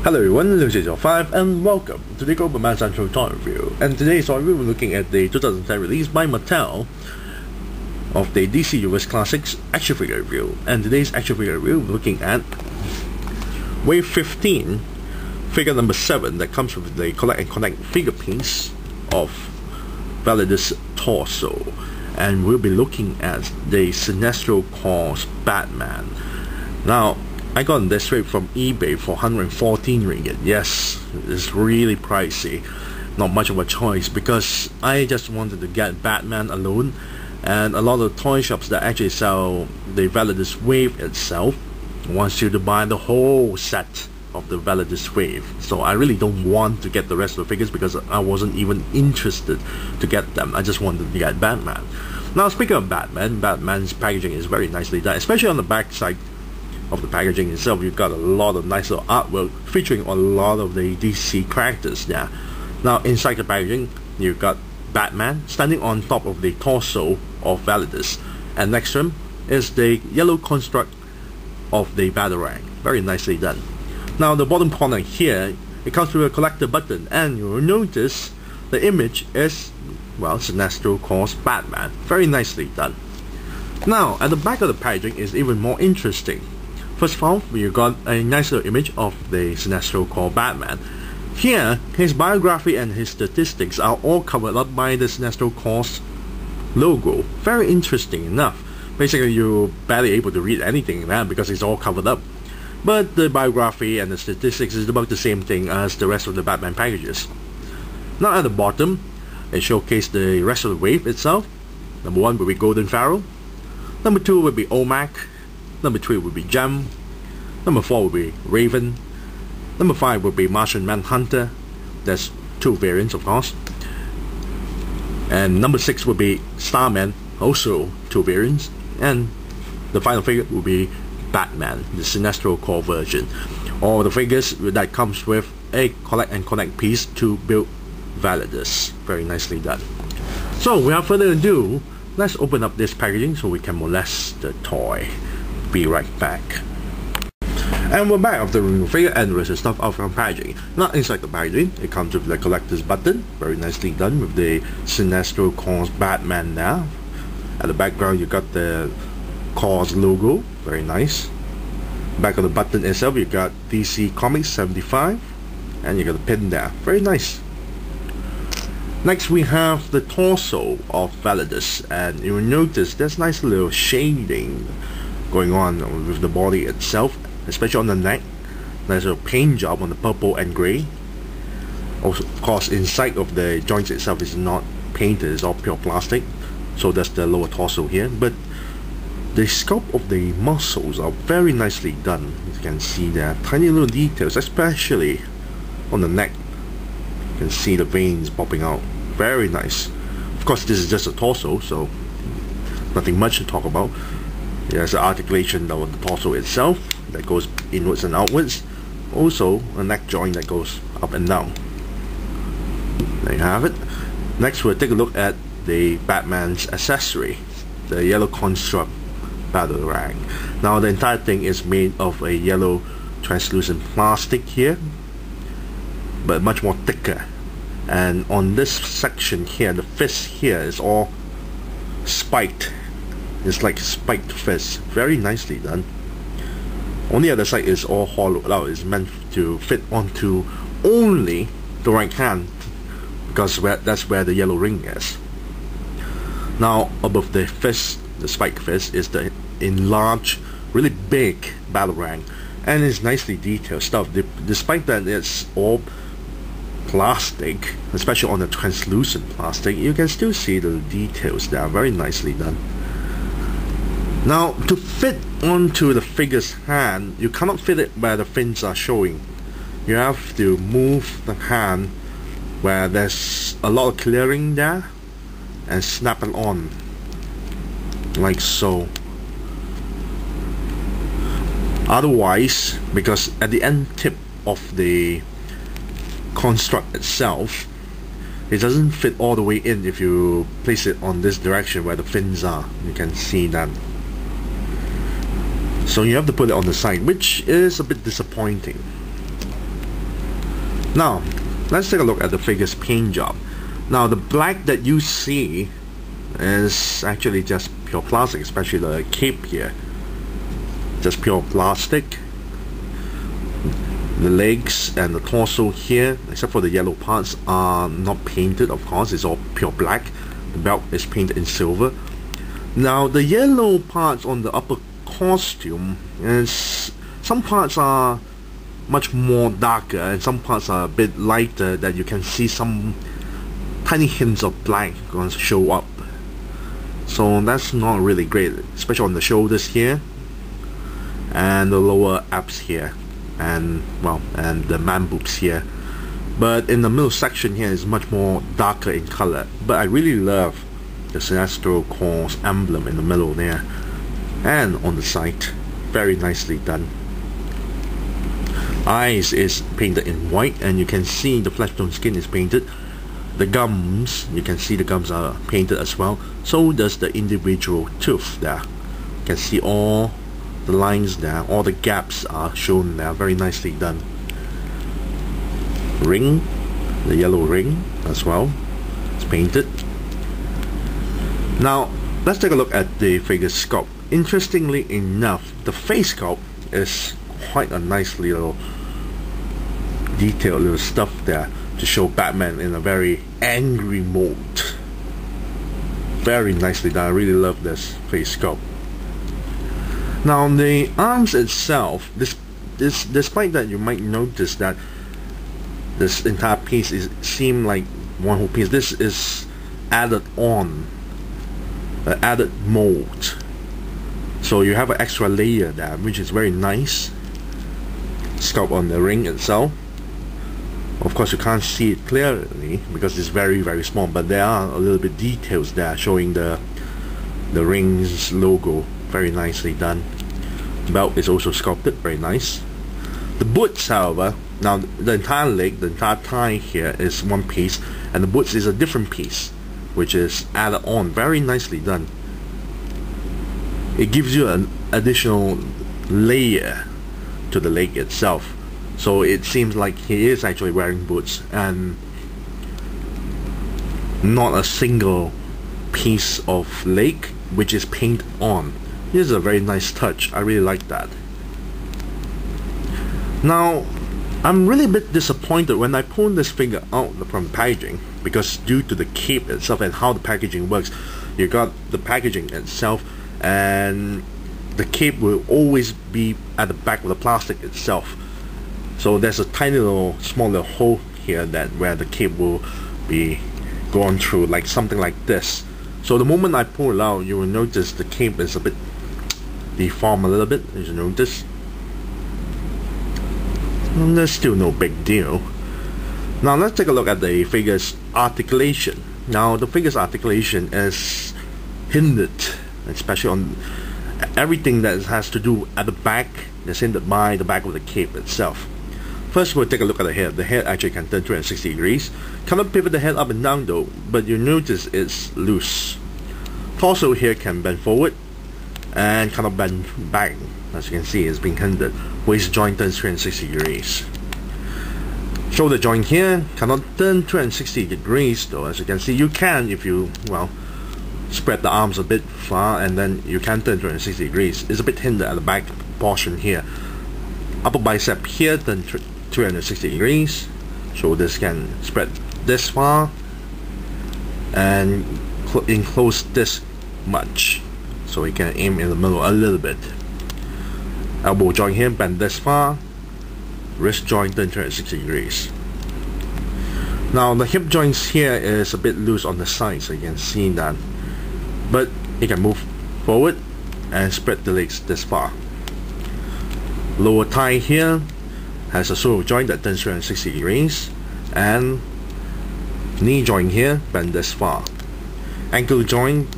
Hello everyone, this is your 5 and welcome to the Global Man Central Toy Review. And today we will be looking at the 2010 release by Mattel of the DC US Classics action figure review. And today's action figure review, we're looking at Wave 15, figure number 7 that comes with the Collect and Connect figure piece of Validus torso. And we'll be looking at the Sinestro Corps Batman. Now, I got this straight from eBay for 114 ringgit. Yes, it's really pricey. Not much of a choice because I just wanted to get Batman alone, and a lot of toy shops that actually sell the Validus Wave itself wants you to buy the whole set of the Validus Wave. So I really don't want to get the rest of the figures because I wasn't even interested to get them. I just wanted to get Batman. Now, speaking of Batman, Batman's packaging is very nicely done, especially on the back side of the packaging itself. You've got a lot of nice little artwork featuring a lot of the DC characters there. Now, inside the packaging, you've got Batman standing on top of the torso of Validus, and next to him is the yellow construct of the Batarang. Very nicely done. Now, the bottom corner here, it comes with a collector button, and you'll notice the image is, well, Sinestro Corps Batman. Very nicely done. Now, at the back of the packaging is even more interesting. First of all, you got a nice little image of the Sinestro Corps Batman. Here, his biography and his statistics are all covered up by the Sinestro Corps logo. Very interesting enough. Basically, you're barely able to read anything in that because it's all covered up. But the biography and the statistics is about the same thing as the rest of the Batman packages. Now at the bottom, it showcases the rest of the wave itself. Number 1 will be Golden Pharaoh. Number 2 will be Omac. Number 3 will be Gem. Number 4 will be Raven. Number 5 will be Martian Manhunter. There's 2 variants, of course. And number 6 will be Starman, also 2 variants. And the final figure will be Batman, the Sinestro Corps version. All the figures that comes with a Collect and Connect piece to build Validus. Very nicely done. So without further ado, let's open up this packaging so we can molest the toy. Be right back. And we're back after removing the figure and the rest of the stuff out from packaging. Now inside the packaging, it comes with the collector's button. Very nicely done with the Sinestro Corps Batman now. At the background, you got the Corps logo. Very nice. Back of the button itself, you got DC Comics 75, and you got a pin there. Very nice. Next, we have the torso of Validus, and you will notice there's nice little shading going on with the body itself, especially on the neck. There's a paint job on the purple and grey. Also, of course, inside of the joints itself is not painted, it's all pure plastic. So that's the lower torso here. But the sculpt of the muscles are very nicely done. You can see there tiny little details, especially on the neck. You can see the veins popping out. Very nice. Of course, this is just a torso, so nothing much to talk about. There's an articulation of the torso itself that goes inwards and outwards. Also, a neck joint that goes up and down. There you have it. Next, we'll take a look at the Batman's accessory, the yellow construct Batarang. Now, the entire thing is made of a yellow translucent plastic here, but much more thicker. And on this section here, the fist here is all spiked. It's like spiked fist. Very nicely done. On the other side is all hollowed out. It's meant to fit onto only the right hand because that's where the yellow ring is. Now above the fist, the spiked fist, is the enlarged, really big Batarang, and it's nicely detailed stuff. Despite that it's all plastic, especially on the translucent plastic, you can still see the details there. Very nicely done. Now, to fit onto the figure's hand, you cannot fit it where the fins are showing. You have to move the hand where there's a lot of clearing there and snap it on, like so. Otherwise, because at the end tip of the construct itself, it doesn't fit all the way in if you place it on this direction where the fins are. You can see that. So you have to put it on the side, which is a bit disappointing. Now, let's take a look at the figure's paint job. Now, the black that you see is actually just pure plastic, especially the cape here. Just pure plastic. The legs and the torso here, except for the yellow parts, are not painted, of course, it's all pure black. The belt is painted in silver. Now, the yellow parts on the upper costume, some parts are much more darker and some parts are a bit lighter, that you can see some tiny hints of black going to show up. So that's not really great, especially on the shoulders here and the lower abs here, and the man boobs here. But in the middle section here is much more darker in color. But I really love the Sinestro Corps emblem in the middle there and on the side. Very nicely done. Eyes is painted in white, and you can see the flesh tone skin is painted. The gums, you can see the gums are painted as well. So does the individual tooth there. You can see all the lines there, all the gaps are shown there. Very nicely done. Ring, the yellow ring as well, it's painted. Now let's take a look at the figure sculpt. Interestingly enough, the face sculpt is quite a nice little detailed little stuff there to show Batman in a very angry mode. Very nicely done. I really love this face sculpt. Now the arms itself, despite that you might notice that this entire piece seem like one whole piece, this is added on, added mold. So you have an extra layer there, which is very nice. Sculpt on the ring itself. Of course you can't see it clearly because it's very small, but there are a little bit details there showing the ring's logo. Very nicely done. The belt is also sculpted, very nice. The boots, however, now the entire leg, the entire thigh here is one piece, and the boots is a different piece, which is added on. Very nicely done. It gives you an additional layer to the leg itself, so it seems like he is actually wearing boots and not a single piece of leg which is painted on. This is a very nice touch. I really like that. Now I'm really a bit disappointed when I pulled this figure out from the packaging, because due to the cape itself and how the packaging works, you got the packaging itself and the cape will always be at the back of the plastic itself. So there's a tiny little small little hole here where the cape will be going through, like something like this. So the moment I pull it out, you will notice the cape is a bit deformed a little bit, as you notice. And there's still no big deal. Now let's take a look at the figure's articulation. Now the figure's articulation is hindered, especially on everything that has to do at the back is hindered by the back of the cape itself. First we'll take a look at the head. The head actually can turn 360 degrees. Cannot pivot the head up and down though, but you notice it's loose. Torso here can bend forward and cannot bend back. As you can see, it's being hindered. Waist joint turns 360 degrees. Shoulder joint here cannot turn 360 degrees though. As you can see, you can if you, spread the arms a bit far, and then you can turn 360 degrees. It's a bit hindered at the back portion here. Upper bicep here turn 360 degrees. Shoulders can spread this far and enclose this much, so you can aim in the middle a little bit. Elbow joint here bend this far. Wrist joint turn 360 degrees. Now the hip joints here is a bit loose on the side, so you can see that, but you can move forward and spread the legs this far. Lower thigh here has a sole joint that turns 360 degrees, and knee joint here bend this far. Ankle joint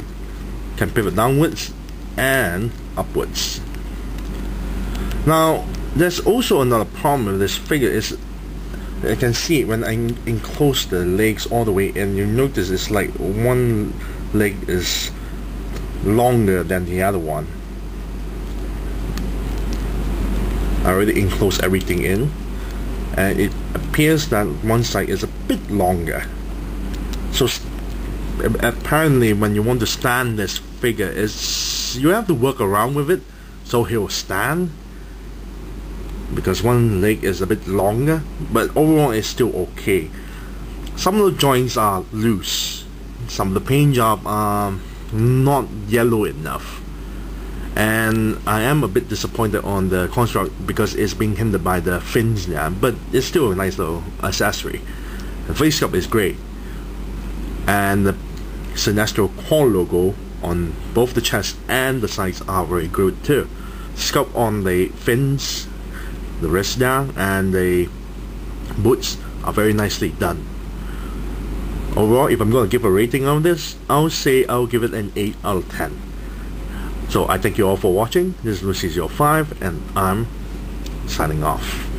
can pivot downwards and upwards. Now there's also another problem with this figure is, you can see when I enclose the legs all the way in, you notice it's like one leg is longer than the other one. I already enclosed everything in, and it appears that one side is a bit longer. So apparently when you want to stand this figure, you have to work around with it so he'll stand, because one leg is a bit longer, but overall it's still okay. Some of the joints are loose, some of the paint job are not yellow enough, and I am a bit disappointed on the construct because it's being hindered by the fins there, but it's still a nice little accessory. The face sculpt is great, and the Sinestro Corps logo on both the chest and the sides are very good too. Sculpt on the fins, the wrist down, and the boots are very nicely done. Overall, if I'm going to give a rating on this, I'll say I'll give it an 8 out of 10. So I thank you all for watching. This is Lucy05, and I'm signing off.